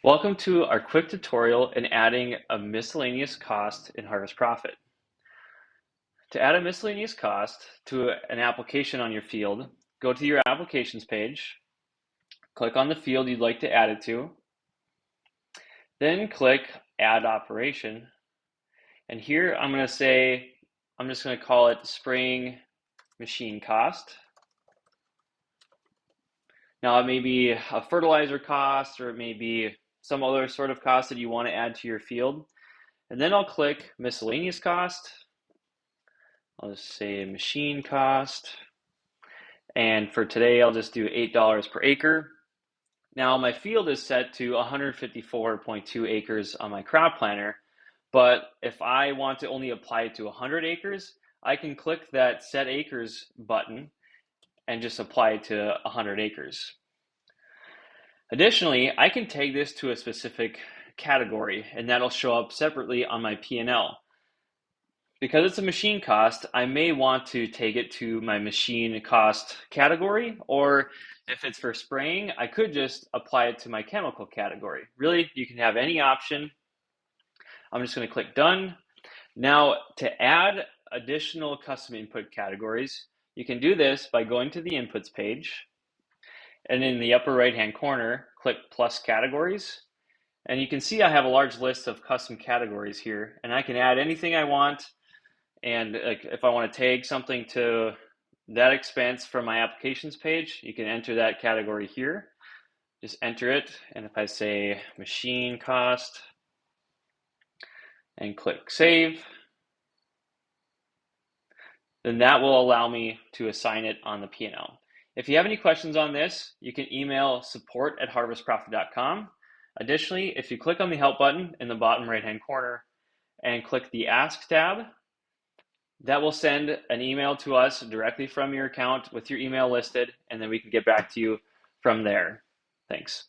Welcome to our quick tutorial in adding a miscellaneous cost in Harvest Profit. To add a miscellaneous cost to an application on your field, go to your applications page, click on the field you'd like to add it to, then click Add Operation. And here I'm just going to call it Spraying Machine Cost. Now it may be a fertilizer cost or it may be some other sort of cost that you want to add to your field. And then I'll click Miscellaneous Cost. I'll just say machine cost. And for today, I'll just do $8 per acre. Now my field is set to 154.2 acres on my crop planner, but if I want to only apply it to 100 acres, I can click that Set Acres button and just apply it to 100 acres. Additionally, I can tag this to a specific category, and that'll show up separately on my P&L. Because it's a machine cost, I may want to take it to my machine cost category, or if it's for spraying, I could just apply it to my chemical category. Really, you can have any option. I'm just going to click Done. Now, to add additional custom input categories, you can do this by going to the Inputs page, and in the upper right-hand corner, click Plus Categories. And you can see I have a large list of custom categories here, and I can add anything I want. And like if I want to tag something to that expense from my applications page, you can enter that category here. Just enter it, and if I say machine cost and click save, then that will allow me to assign it on the P&L. If you have any questions on this, you can email support@harvestprofit.com. Additionally, if you click on the help button in the bottom right-hand corner and click the Ask tab, that will send an email to us directly from your account with your email listed, and then we can get back to you from there. Thanks.